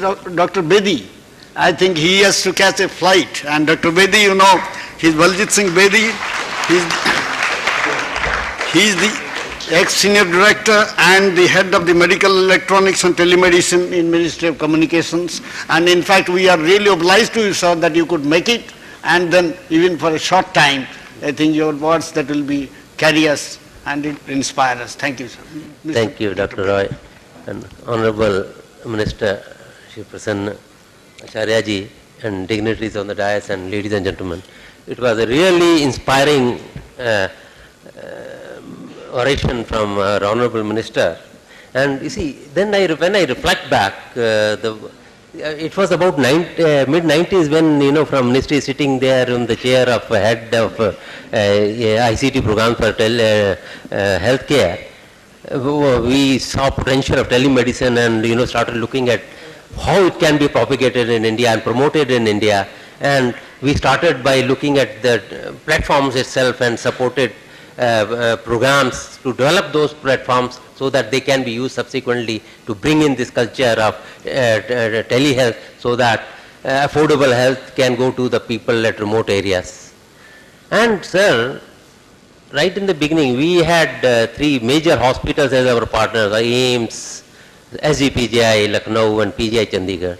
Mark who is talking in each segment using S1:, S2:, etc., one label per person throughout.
S1: Dr. Bedi. I think he has to catch a flight. And Dr. Bedi, you know, he's Baljit Singh Bedi. He's the ex-senior director and the head of the medical electronics and telemedicine in Ministry of Communications. And in fact, we are really obliged to you, sir, that you could make it. And then even for a short time, I think your words that will be carry us and inspire us. Thank you, sir.
S2: Thank you, Dr. Roy. And Honorable Minister Shri Prasanna Acharya ji and dignitaries on the dais and ladies and gentlemen. It was a really inspiring oration from our Honorable Minister. And you see, then when I reflect back, it was about mid-90s when, you know, from Ministry sitting there on the chair of head of ICT program for healthcare, we saw potential of telemedicine and, you know, started looking at how it can be propagated in India and promoted in India. And we started by looking at the platforms itself and supported programs to develop those platforms so that they can be used subsequently to bring in this culture of telehealth so that affordable health can go to the people at remote areas. And sir, right in the beginning, we had three major hospitals as our partners, AIIMS, SGPGI, Lucknow and PGI Chandigarh.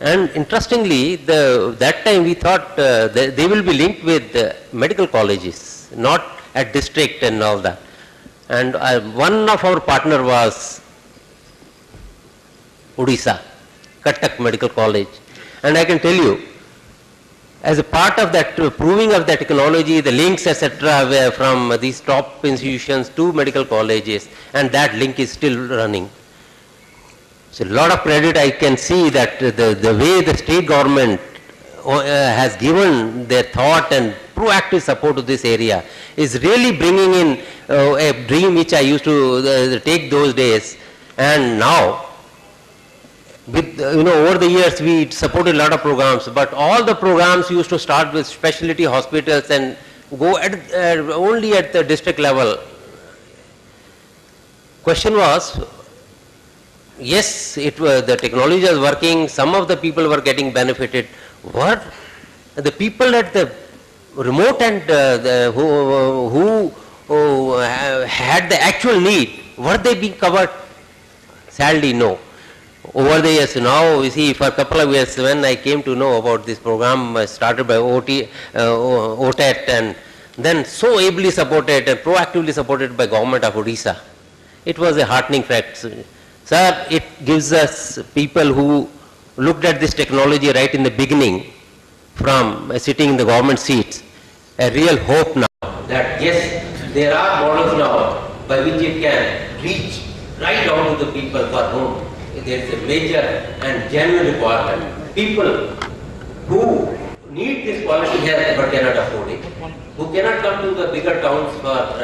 S2: And interestingly, that time we thought they will be linked with medical colleges, not at district and all that. And one of our partner was Odisha, Cuttack Medical College. And I can tell you, as a part of that proving of the technology, the links, etc., were from these top institutions to medical colleges, and that link is still running. So a lot of credit I can see that the way the state government has given their thought and proactive support to this area is really bringing in a dream which I used to take those days. And now, with, you know, over the years we supported a lot of programs, but all the programs used to start with specialty hospitals and go only at the district level. Question was, yes, the technology was working, some of the people were getting benefited. What the people at the remote and who had the actual need, were they being covered? Sadly, no. Over the years now, you see, for a couple of years when I came to know about this program started by OTET and then so ably supported and proactively supported by government of Odisha, it was a heartening fact. Sir, it gives us people who looked at this technology right in the beginning from sitting in the government seats, a real hope now that yes, there are models now by which it can reach right down to the people for whom there is a major and genuine requirement. People who need this quality health but cannot afford it, who cannot come to the bigger towns for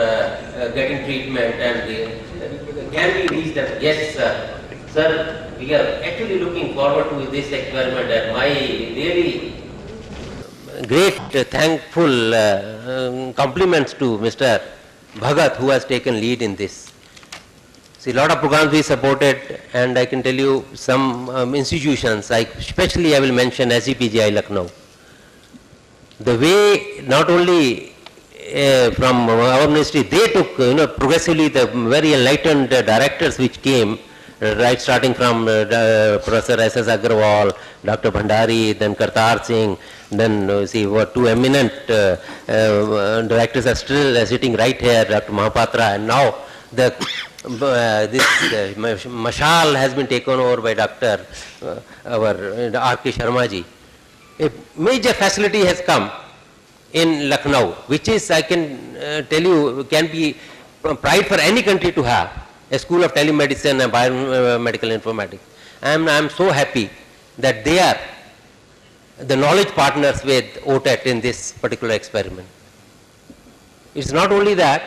S2: getting treatment and can be reached. Yes, sir, we are actually looking forward to this experiment and my really great thankful compliments to Mr. Bhagat who has taken lead in this. See, a lot of programs we supported, and I can tell you some institutions, especially I will mention SGPGI Lucknow. The way not only from our ministry, they took, you know, progressively the very enlightened directors which came, right starting from Professor S.S. Agarwal, Dr. Bhandari, then Kartar Singh, then see what two eminent directors are still sitting right here, Dr. Mahapatra, and now this Mashal has been taken over by Dr. R.K. Sharma ji. A major facility has come in Lucknow, which is, I can tell you, can be pride for any country to have, a school of telemedicine and biomedical informatics. I am so happy that they are the knowledge partners with OTET in this particular experiment. It's not only that,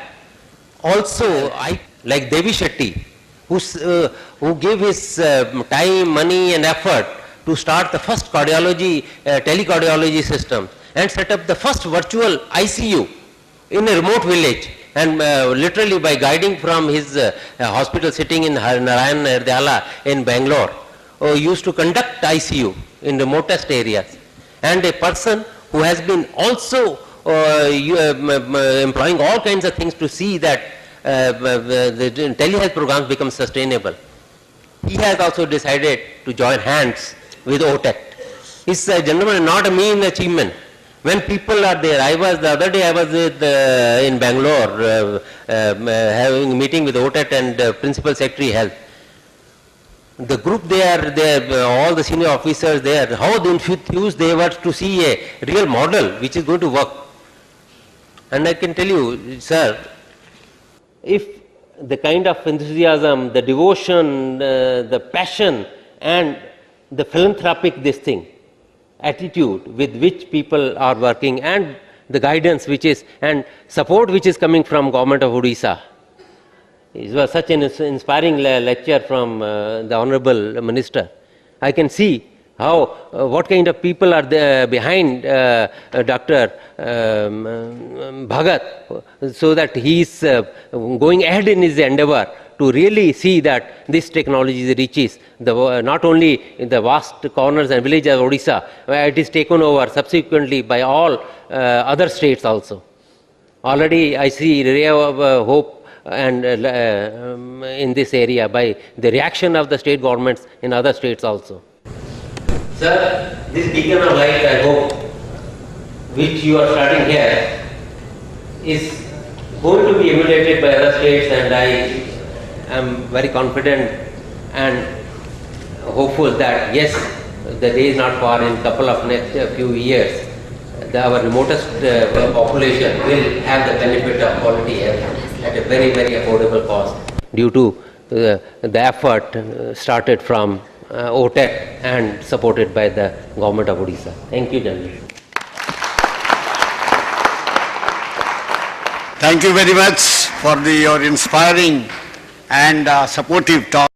S2: also like Devi Shetty, who gave his time, money and effort to start the first cardiology, telecardiology system and set up the first virtual ICU in a remote village, and literally by guiding from his hospital sitting in Narayan Erdala in Bangalore, used to conduct ICU in remotest areas, and a person who has been also employing all kinds of things to see that the telehealth programs become sustainable. He has also decided to join hands with OTEC. It's, gentlemen, not a mean achievement. When people are there, the other day I was in Bangalore having a meeting with OTET and Principal Secretary Health. The group there, all the senior officers there, how enthused they were to see a real model which is going to work. And I can tell you, sir, if the kind of enthusiasm, the devotion, the passion and the philanthropic attitude with which people are working, and the guidance which is, and support which is coming from Government of Odisha. It was such an inspiring lecture from the Honorable Minister. I can see how, what kind of people are there behind Dr. Bhagat, so that he is going ahead in his endeavor to really see that this technology reaches not only in the vast corners and villages of Odisha, where it is taken over subsequently by all other states also. Already I see ray of hope and in this area by the reaction of the state governments in other states also. Sir, this beacon of light, I hope, which you are starting here, is going to be emulated by other states, and I am very confident and hopeful that yes, the day is not far, in couple of next few years, our remotest population will have the benefit of quality health at a very, very affordable cost due to the effort started from OTEC and supported by the Government of Odisha. Thank you, gentlemen.
S1: Thank you very much for your inspiring and supportive talk.